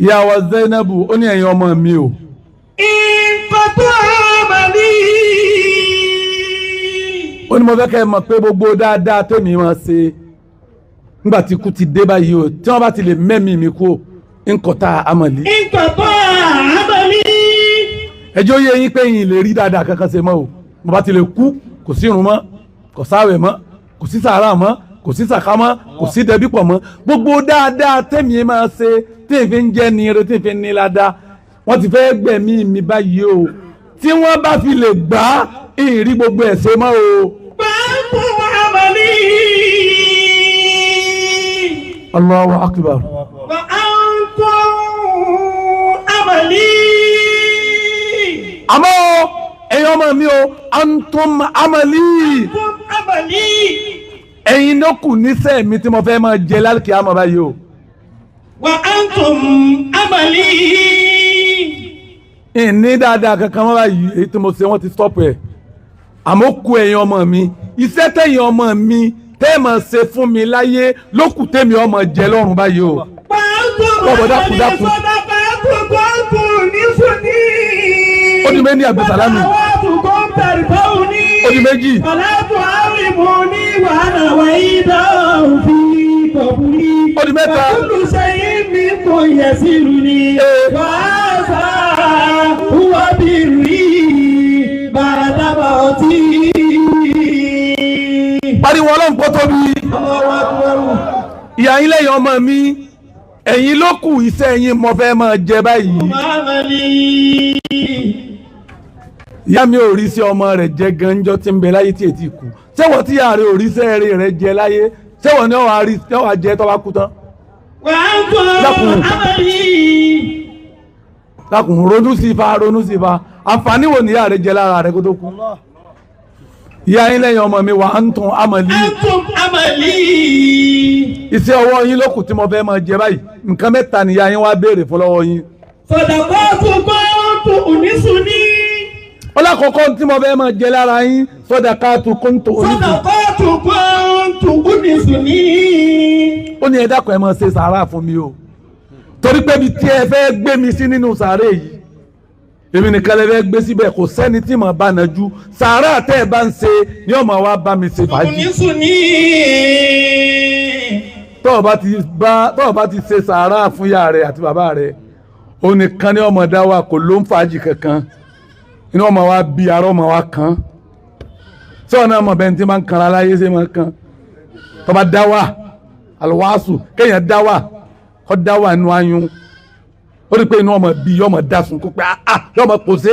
ìyá wa Zainabu ó ní ẹ̀yin ọmọ mi o. ó ní mo fẹ́ kẹ́ ẹ mọ̀ pé gbogbo dáadáa tèmi máa ṣe nígbà tí ikú ti dé báyìí o tí wọ́n bá ti lè mẹ́mí mi kú nkọ̀tà amọ̀lí. nkọ̀tà amọ̀lí. ẹjọ́ yẹ yín pé yín lè rí dáadáa kankan ṣe mọ́ o mo bá ti lè kú kò sí irun mọ́ kò sáwẹ̀ mọ́ kò sí sàárà mọ́ kò sí sàká mọ́ kò sí dẹbí pọ̀ mọ́ gbogbo dáadáa tèmi máa ṣe tí n fi ń jẹ́ ní ire tí n fi ń ní ládàá wọ́n ti fẹ́ gbẹ̀mí mi báyìí o tí wọ́n bá fi lè gbà á ìrí gbogbo ẹ̀ ṣe mọ́ o. báńkù amọ̀lí. Allahu akbar. báńkù amọ̀lí. àmọ́ ẹ̀yin ọmọ mi o antum amali. antum amali. ẹ̀yin ló kù níṣẹ́ mi tí mo fẹ́ máa jẹ lálùkì àmọ́ báyìí o. wa antum amali. ìní dáadáa kankan mọ́ báyìí èyí tí mo ṣe wọ́n ti stop ẹ̀ àmọ́ kù ẹ̀yin ọmọ mi iṣẹ́ tẹ̀yin ọmọ mi tẹ́ máa ṣe fún mi láyé ló kù tèmi ọmọ jẹ lọ́rùn báyìí o. bọ́ọ̀bọ̀ dákun. ó di méjì àgbẹ̀sàlámì ó di méjì. ó di mẹ́ta. pariwo ọlọ́run kó tóbi. ìyá yín lẹ́yìn ọmọ mi ẹ̀yin ló kù iṣẹ́ yín mo fẹ́ máa jẹ báyìí. ìyá mi ò rí sí ọmọ rẹ̀ jẹ ganjọ́ tí ń bẹ láyé tí ètí kú sẹ́wọ̀n tí ìyá rẹ̀ ò rí sẹ́ẹ̀rẹ̀ rẹ̀ jẹ láyé sẹ́wọ̀n ni wàá jẹ tó bá kú tán. dákun ronú sí fa àǹfààní wo ni ìyá rẹ̀ jẹ lára rẹ̀ kó tó kú. ìyá yín lẹ́yìn ọmọ mi wà á ń tún amọ̀lí. iṣẹ́ ọwọ́ yín ló kù tí mo fẹ́ máa jẹ báyìí nǹkan mẹ́ta ni ìyá yín wá béèrè fún lọ́wọ́ yín. sọ̀dọ̀kọ́tù kọ́ńtù onísùnì. ọlọ́kọ̀ọ́kọ́ tí mo fẹ́ máa jẹ lára yín sọ̀dọ̀kọ́tù kọ́ńtù onísùnì. sọ̀dọ̀kọ́tù kọ́ńtù onísùnì. ó ní ẹ dákun ẹ máa ṣe sàárà fún mi o torí pé ibi tí ẹ fẹ́ gbé mi sí nínú sàárè yìí èmi nìkan lè fẹ́ gbé síbẹ̀ kò sẹ́ni tí mo bá nàjú sàárà tẹ́ ẹ bá ń ṣe ni ọmọ wa bá mi ṣe fàájì. onísùnì. tọ́ọ̀ bá ti ṣe sàárà fún ìyá rẹ̀ àti bàbá rẹ̀ òun nìkan ni ọmọ dá wa kò ló ń fàájì kankan inú ọmọ wa bí ara ọmọ wa kan sọ́ọ̀ náà ọmọ bẹ́ẹ̀ tí máa ń kanra láyé ṣe máa ń kan tọ́ bá dá wa àlùwàásù kéèyàn dá wa kọ́ dá wa nínú ayún ó rí pé inú ọmọ bí ọmọ dásùn kó pé yọmọ pòṣé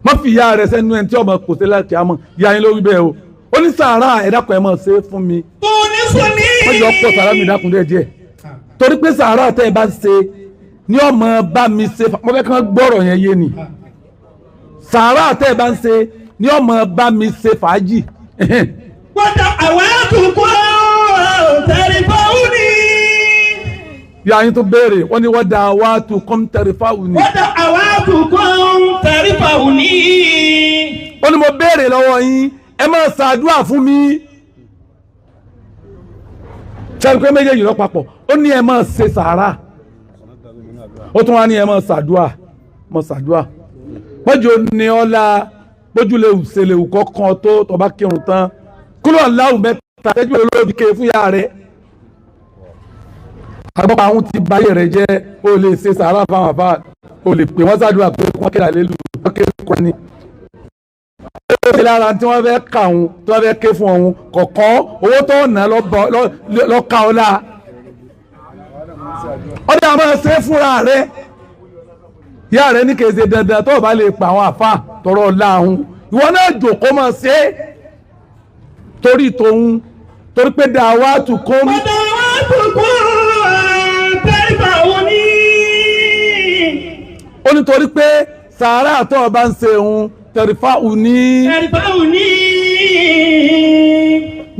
má fi ìyá rẹ̀ sẹ́nu ẹni tí ọmọ pòṣé láti àmọ́ ìyá yín lórí bẹ́ẹ̀ o ó ní sàárà ẹ̀dàkùn ẹ̀ mọ̀ ṣe fún mi wọ́n jọ pọ̀ sàárà mi dákun díẹ̀ torí pé sàárà tẹ́ ẹ bá ṣe ní ọmọ bá mi ṣe mo fẹ́ kàn gbọ́rọ̀ yẹn yé ni sàárà tẹ́ ẹ bá ń ṣe ní ọmọ bá mi ṣe fàájì. wọ́n dá àwọn àtúnkọ́ tẹ̀lé fáwọn ní. ìyá yín tó béèrè wọ́n ní wọ́n da wá tu kọ́m tẹ̀rífà òní. wọ́n da àwa tu kọ́m tẹ̀rífà òní. ó ní mo béèrè lọ́wọ́ yín ẹ máa ṣàdúrà fún mi. sẹ́ni pé méjèèjì lọ papọ̀ ó ní ẹ máa ṣe sàárà ó tún wá ní ẹ máa ṣàdúrà mọ̀ ṣàdúrà mọ́jọ ní ọlá bójúlé òṣèlè kọ̀ọ̀kan tó tọba kírun tán kúrò aláwọ̀ mẹ́ta tẹ́jú olóòbí ké fún yàrá rẹ̀ àgbọ̀pọ̀ àwọn ti báyé rẹ̀ jẹ́ ó lè ṣe sàárà fáwọn àfáà ó lè pè wọ́n ṣàdúrà pé wọ́n kéde àlélù wọ́n kéde kọ́ ni. ó ṣe lára tí wọ́n fẹ́ kà òun tí wọ́n fẹ́ ké fún òun kọ̀ọ̀kan owó tó ná lọ́ka ọ̀la ọ̀dà máa ṣe fúnra rẹ̀ ìyá rẹ̀ ní kèsè dandan tó o bá lè pa àwọn àfáà tọrọ ọ̀la òun ìwọ náà jòkó máa ṣe é torí tòun torí pé dàwa tù kó mi. dàwa tù kó tẹ́rífà òní. ó ní torí pé sàárà tó o bá ń ṣe òun tẹ̀rífà òní. tẹ̀rífà òní.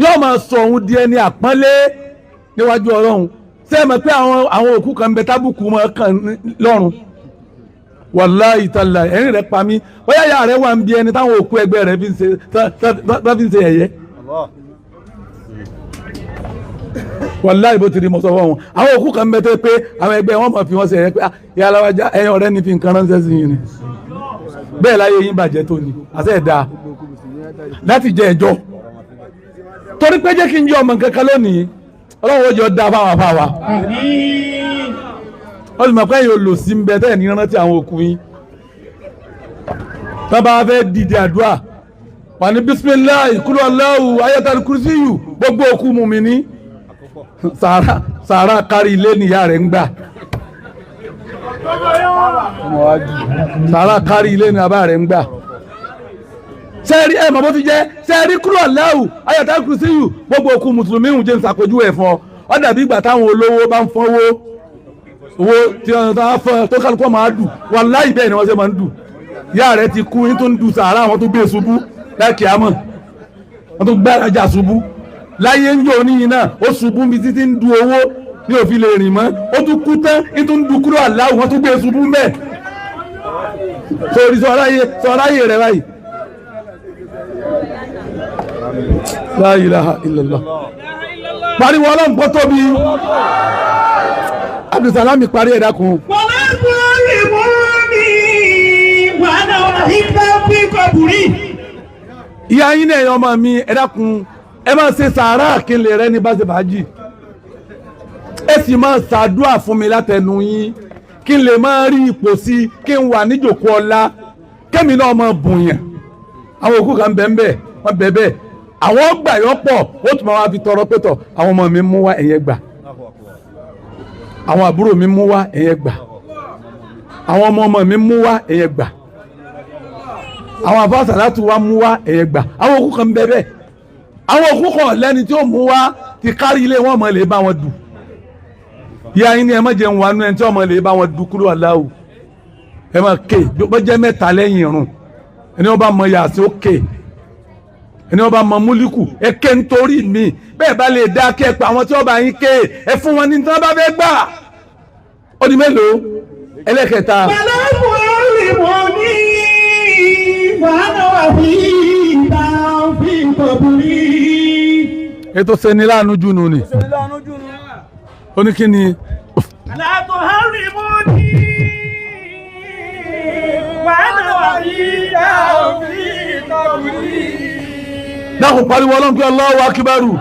yóò máa sọ òun di ẹni àpọ́nlé níwájú ọlọ́run ṣé ẹ mọ̀ pé àwọn òkú kan bẹ tábùkù máa kàn lọ́rùn wàláhì tàlà ẹ̀rín rẹ̀ pa mí bóyá ìyá rẹ̀ wà ń bí ẹni táwọn òkú ẹgbẹ́ rẹ̀ fi ń ṣe ẹ̀yẹ. wàláhì bó ti rí mọ sọ fún wọn àwọn òkú kan bẹ tó pé àwọn ẹgbẹ́ wọn mọ̀ fi wọ́n ṣe ẹ̀yẹ pé ìyá aláwájá ẹ̀yìn ọ̀rẹ́ ní fi nǹkan ránṣẹ́ sí yìí ni bẹ́ẹ̀ láyé yín bàjẹ́ tó ni àṣẹ ẹ̀dá láti jẹ ẹjọ́ torí pé jẹ́ kí n jẹ́ ọmọ kankan lónìí ọlọ́run ó jọ dá fáwọn afáwa wọ́n sì mọ̀ pé yóò lò sí ń bẹ tẹ́ẹ̀ ní rántí àwọn òkú yín tábà fẹ́ dìde àdúrà wà ní bisimilayi kúrò aláwù ayatal kursiyu gbogbo òkú mùmínì sàárà kárí ilé níyà rẹ̀ ń gbà sàárà kárí ilé ní abá rẹ̀ ń gbà sẹ́ẹ̀rí ẹ̀ mọ̀ bó ti jẹ́ sẹ́ẹ̀rí kúrò aláwù ayatal kursiyu gbogbo òkú mùsùlùmí ń jẹ́ nsàpèjú ẹ̀ fún ọ dàbí ìgbà táwọn olówó bá ń fọwọ́ owó tí wọ́n tó fọ́ tó kálukọ́ máa dù wàláhì bẹ́ẹ̀ ni wọ́n ṣe máa ń dù ìyá rẹ̀ ti kú yín tó ń du sàárà àwọn tó gbé ṣubú láìkí àmọ́ wọ́n tó gbárajà ṣubú láyé ń yọ níyìn náà ó ṣubú bí títí ń du owó ní òfin lè rìn mọ́ ó tún kú tán ní tó ń du kúrò aláwọ̀ wọ́n tó gbé ṣubú mẹ́ sórí sọ́ráyè rẹ̀ báyìí. La ilaha illallah pariwo ọlọ́run pọ́ tóbi Abdulsalami parí ẹ̀dá kun. wọ́n á kọ́ ìmọ̀ mi wà náà ìgbà fi kọ̀bùrì. ìyá yín náà ọmọ mi ẹ̀dá kun ẹ máa ṣe sàárà kí n lè rẹ́ ní bá ṣe fàájì ẹ sì máa ṣàdúà fún mi látẹnu yín kí n lè máa rí ipò sí kí n wà níjòkó ọlá kẹ́mi náà máa bùnyàn àwọn òkú kan bẹ́ẹ̀ wọ́n bẹ́ẹ̀ àwọn gbà yọ pọ̀ ó tún máa wá fi tọrọ pétọ̀ àwọn ọmọ mi mú wá ẹ̀yẹ gbà àwọn àbúrò mi mú wá ẹ̀yẹ gbà àwọn ọmọ mi mú wá ẹ̀yẹ gbà àwọn àfáàsàlátù wa mú wá ẹ̀yẹ gbà àwọn òkú kan bẹ́ẹ̀ àwọn òkú kan lẹ́ni tí ó mú wá ti kárí ilé wọn mọ̀ lè bá wọn dù ìyá yín ni ẹ má jẹun wà nú ẹni tí ọmọ lè bá wọn dù kúrò aláwò ẹ má ké bó jẹ́ mẹ́ta lẹ́yìn irun ẹni wọ́n bá mọ yàtí ó ké ẹni wọ́n bá mọ múlíkù ẹ ké nítorí mi bẹ́ẹ̀ bá lè dá kí ẹ pa àwọn tí wọ́n bá yín ké ẹ fún wọn ní tí wọ́n bá fẹ́ gbà ó di mélòó ẹlẹ́kẹta. pẹ̀lú ìmọ̀ ní wàhálà wà fi ìdá fi kọ̀bùrì. ètò sẹni láàánú jù nù ni ó ní kí ni. látọ̀ hàrí mọ́ ní wàhálà wà fi ìdá fi kọ̀bùrì. dákun pariwo ọlọ́run pé Allahu akíbárù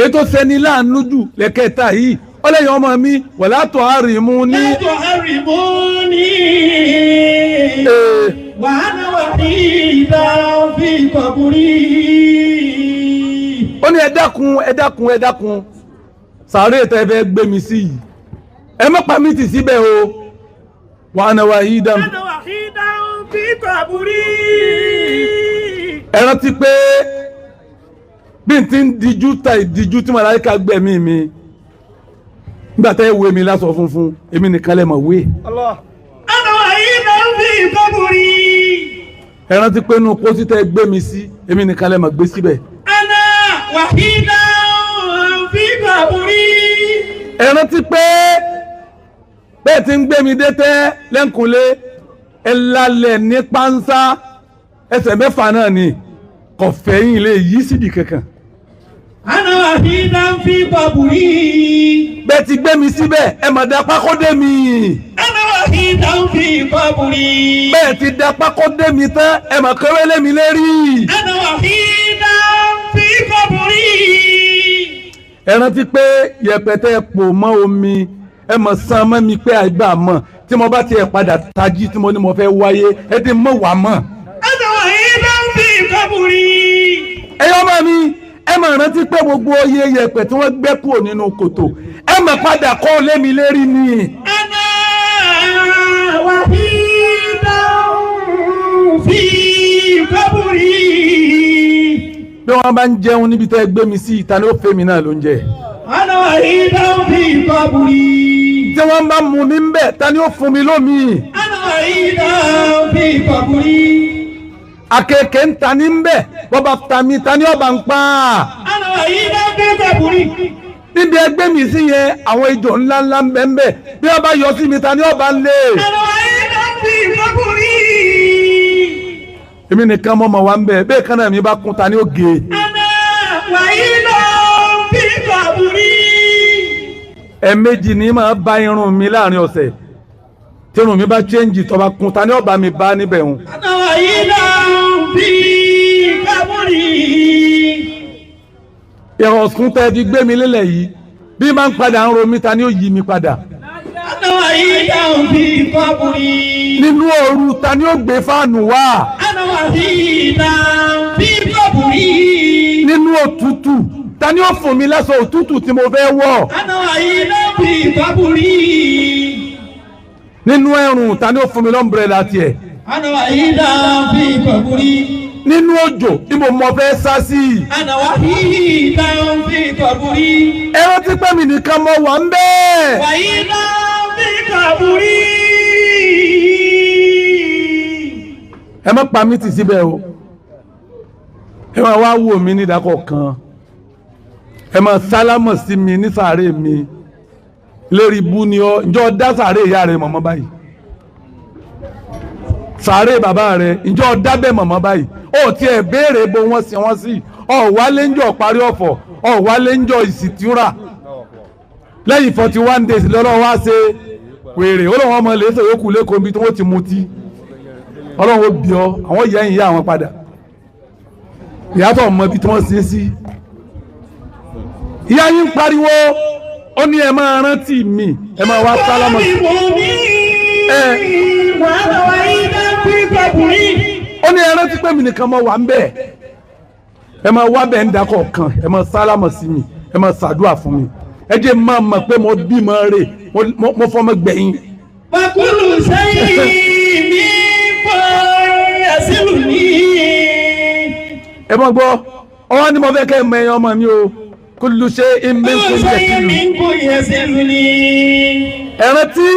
ètò sẹni láàánú jù lẹ́kẹ̀ẹ́ta yìí ọlẹ́yìn ọmọ mi wala tuharrimu ní. látọ̀ hàrí mọ́ ní wàhálà wà fi ìdá fi kọ̀bùrì. ó ní ẹ dákun sàárè tẹ́ fẹ́ gbé mi sí yìí ẹ má pa mí tì síbẹ̀ o wa ana wahidan fi kọ̀bùrì. ẹ rántí pé bí n ti ń dijú ta ìdijú tí màláíkà gbẹ̀mí mi nígbà tẹ́ wé mi lásọ funfun èmi nìkan lẹ́ mọ̀ wé. ana wahidan fi kọ̀bùrì. ẹ rántí pé inú pósí tẹ́ gbé mi sí èmi nìkan lẹ́ mọ̀ gbé síbẹ̀. ana wahidan fi kọ̀bùrì. ẹ rántí pé bẹ́ẹ̀ tí ń gbé mi dé tẹ́ lẹ́ǹkùnlé ẹ lálẹ́ ní pánsá ẹsẹ̀ mẹ́fà náà ni kò fẹ́yìn lè yí síbi kankan. Ana wahida fi qabri. Bẹ́ẹ̀ ti gbé mi síbẹ̀ ẹ mà dá pákó dé mi. Ana wahida fi qabri. Bẹ́ẹ̀ ti dá pákó dé mi tán ẹ mà kéré lé mi lérí. Ana wahida fi qabri. Ẹ rántí pé yẹpẹtẹ pò mọ́ omi ẹ mọ̀ sàn mọ́ mi pé àìgbà mọ̀ tí mo bá tiẹ̀ padà tají tí mo ní mo fẹ́ wáyé ẹ ti mọ̀ wá mọ̀. Ana wahida fi qabri. Ẹ yọ ọmọ mi ẹ mọ̀ rántí pé gbogbo oyè yẹpẹ̀ tí wọ́n gbẹ́ kúrò nínú kòtò ẹ mọ̀ padà kọ́ lé mi lérí ni. Ana wahida fi qabri. Bí wọ́n bá ń jẹun níbi tẹ́ gbé mi sí ìta ni ó fẹ́ mi náà ló ń jẹ. Ana wahida fi qabri. Tí wọ́n bá mú mi ń bẹ̀ ta ni ó fún mi lómi. Ana wahida fi qabri. Akeke ń ta ní ń bẹ̀ bọ́ba ta mi ta ní ọba ń pa. Ana wahida fi qabri. Níbi ẹgbẹ́ mi sí yẹn àwọn ejò ńláńlá ń bẹ ń bẹ̀ bí wọ́n bá yọ sí mi ta ní ọba ń lé. Ana wahida fi qabri. Èmi nìkan mọ́ mọ́ wa ń bẹ̀ bẹ́ẹ̀ kánà mi bá kún ta ní ògè. Ana wahida fi qabri. Ẹ̀ẹ̀mejì ni máa bá irun mi láàrin ọ̀sẹ̀ tí irun mi bá chẹ́ǹjì tó bá kún ta ní ọba mi bá níbẹ̀ hùn. Ana wahida fi qabri. Ìrọ̀sùn tẹ́ fi gbé mi lélẹ̀ yìí bí máa ń padà ń ro mi ta ní ó yí mi padà. Ana wahida fi qabri. Nínú òru ta ní ó gbé fáànù wá. Ana wahida fi qabri. Nínú òtútù ta ní ó fún mi lẹ́sọ̀ òtútù tí mo fẹ́ wọ̀. Ana wahida fi qabri. Nínú ẹ̀rùn ta ní ó fún mi lọ́mbrẹ́là tiẹ̀. Ana wahida fi qabri. Nínú òjò bí mo mọ fẹ́ sá sí. Ana wahida fi qabri. Ẹ rántí pé mi nìkan mọ wà ń bẹ́ẹ̀. Wahida fi qabri. Ẹ má pa mí tì síbẹ̀ o. Ẹ máa wá wò mí nídàkọ̀ kan. Ẹ máa sálámọ̀ sí mi ní sàárè mi. Lérí ibú ni ọ ǹjọ́ dá sàárè ìyá rẹ mọ̀mọ́ báyìí. Sàárè bàbá rẹ ǹjọ́ dábẹ́ mọ̀mọ́ báyìí. Ó tiẹ̀ béèrè bó wọ́n sí wọ́n sí. Wálé ń jọ parí ọ̀fọ̀ wálé ń jọ ìsìtúrà. Lẹ́yìn 41 days lọ́lọ́ wá ṣe wèrè ó lọ́wọ́ ọmọ lẹ́sẹ̀ yókù lẹ́kọ̀ọ́ bí tí wọ́n ti mutí. Ọlọ́run ó bí ọ àwọn ìyá ìyá àwọn padà. Ìyàtọ̀ ọmọ ibi tí wọ́n ṣe sí. Ìyá yín ń pariwo ó ní ẹ máa rántí mi ẹ máa wá sálámọ̀ sí. Ó ní ẹ rántí pé mi nìkan mọ́ wà ń bẹ̀. Ẹ máa wá bẹ̀ ń dakọ̀ kan ẹ máa sálámọ̀ sí mi ẹ máa ṣàdúrà fún mi. Ẹ jẹ́ máa mọ̀ pé mo bímọ rè mo fọmọ gbẹ̀yìn. Fakulu sẹ́yìn mi fọ́ ẹ̀sìlù ní. Ẹ mọ̀ gbọ́ ọwọ́ ni mo fẹ́ kẹ́ ẹ mọ ẹyọ ọmọ mi o. Kullu shay'in minkum yasiluni. Ẹ rántí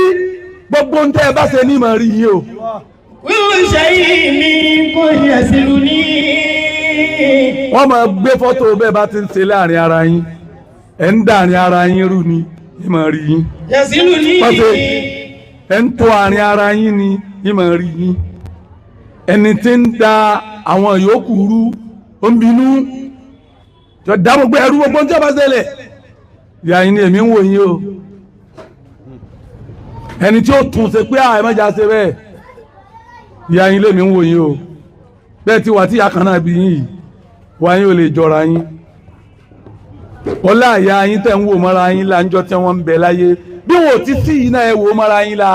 gbogbo ń tẹ́ ẹ bá ṣe ní ìmọ̀ rí yìí o. Kullu shay'in minkum yasiluni. Wọ́n máa gbé fọ́tò bẹ́ẹ̀ bá ti ń ṣe láàrin ara yín ẹ̀ ń dàrin ara yín rú ni ìmọ̀ rí yín. Yasiluni. Pàṣẹ ẹ̀ ń tó àárín ara yín ni ìmọ̀ rí yín. Ẹni tí ń da àwọn yòókù rú ó ń bínú. Jọ dá gbogbo ẹrú gbogbo ń jọba ṣẹlẹ̀. Ìyá yín ni èmi ń wò yín o. Ẹni tí ó tún ṣe pé ẹ má jà ṣe bẹ́ẹ̀. Ìyá yín lèmi ń wò yín o. Bẹ́ẹ̀ tí wà tí ìyá kan náà bí yín yìí wà yín ò lè jọra yín. Ọlá ìyá yín tẹ̀ ń wò mọ́ra yín la ńjọ́ tí wọ́n ń bẹ láyé bí wọn ò ti sí yìí náà ẹ wò mọ́ra yín la.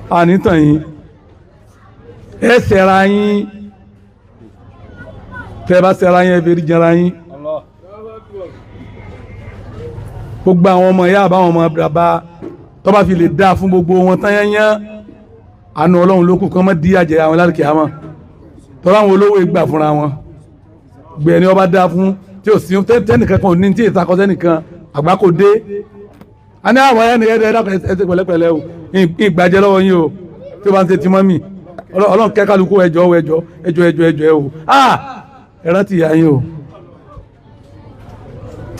Ànítàn yín ẹ ṣẹ̀ra yín tẹ́ bá ṣẹ̀ra yín ẹ fèrè jẹra yín. Gbogbo àwọn ọmọ ìyá àbáwọn ọmọ bàbá tó bá fi lè dá fún gbogbo wọn tán yányán àánú Ọlọ́run ló kù kán mọ́ dí àjẹ́ àwọn lálùkì àmọ́ tọ́lá àwọn olówó ìgbà fúnra wọn gbé ẹni ọba dá fún tí ò sí tẹ́nìkan kan ò ní tí ìtakọ tẹ́nìkan àgbà kò dé a ní àwọn ẹni ẹ̀dá ẹ̀sẹ̀ pẹ̀lẹ́pẹ̀lẹ́ o ìgbàjẹ́ lọ́wọ́ yín o tí ó bá ń ṣe ti mọ́ mi Ọlọ́run kẹ́kálukú ẹjọ́ o ẹ rántí ìyá yín o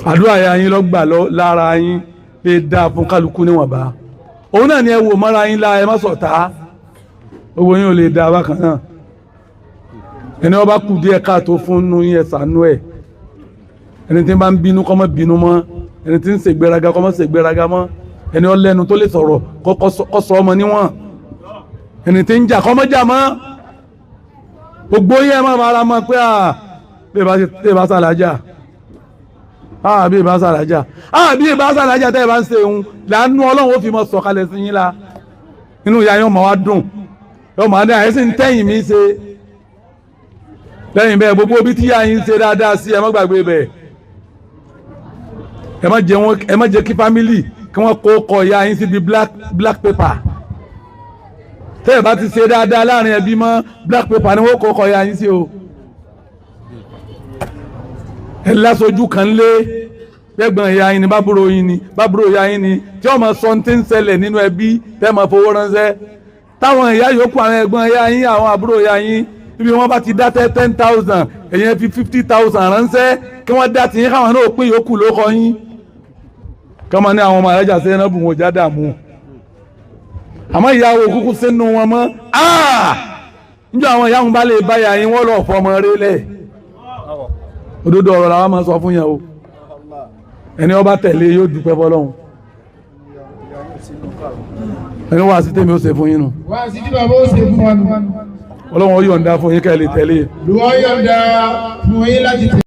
àdúrà ya yín lọ́gbà lára yín lè dá fún kálukú níwọ̀nba òun náà ni ẹ wò mọ́ra yín la ẹ má ṣọ̀tá owó yín ò lè dá bákan náà ẹni wọ́n bá kù díẹ̀ káàtó fún nú yín ẹ ṣàánú ẹ̀ ẹni tí ń bá ń bínú kó má bínú mọ́ ẹni tí ń ṣègbéraga kó má ṣègbéraga mọ́ ẹni ó lẹ́nu tó lè sọ̀rọ̀ kó sọ ọmọ níwọ̀n ẹni tí ń jà kó má jà mọ́ gbogbo yẹn má bàa ra mọ́ pé bí ìbá sàlájà bí ìbá sàlájà bí ìbá sàlájà tẹ́ ẹ bá ń ṣe òun làánú ọlọ́run ó fi mọ́ sọ̀kalẹ̀ sí yín la inú ìyá yẹn ọmọ wa dùn ọmọ adé àyẹ́sì ń tẹ́yìn mi ṣe lẹ́yìn bẹ́ẹ̀ gbogbo bí tí yá yín ṣe dáadáa sí ẹ má gbàgbé bẹ́ẹ̀ ẹ má jẹ́ kí fámìlì kí wọ́n kó kọ ìyá yín síbi black paper tẹ́ ẹ bá ti ṣe dáadáa láàrin ẹbí mọ́ black paper ni wọ́n kó kọ ìyá yín sí o ẹ lásojú kan lé gbẹ́gbọ̀n ìyá yín ni bábúrò yín ni bábúrò ìyá yín ni tí wọ́n máa sọ ní tí ń ṣẹlẹ̀ nínú ẹbí tẹ́ máa fowó ránṣẹ́ táwọn ìyá yòókù àwọn ẹ̀gbọ́n ìyá yín àwọn àbúrò ìyá yín ibi wọ́n bá ti dá 10,000 èyàn fi 50,000 ránṣẹ́ kí wọ́n dá tiyín káwọn náà pín yòókù ló kọ yín kọ́mọ ní àwọn ọmọ àrẹ́jà sí ẹnà bù wọn já dààmú àmọ́ ìyàwó kúkú sínú wọn mọ́ níjọ́ àwọn ìyá wọn bá lè báyà yín wọ́n lọ fọmọ rélẹ̀ òdodo ọ̀rọ̀ làwọn máa sọ fún yẹn o ẹni ó bá tẹ̀lé yóò dúpẹ́ fọlọ́hun ẹni wá sí tèmi ó ṣe fún yín nù wá sí tí bàbá ó ṣe fún wa nù ọlọ́run ó yọ̀ǹda fún yín kẹ́ lè tẹ̀lé lùwọ́ yọ̀ǹda fún yín láti tẹ̀lé.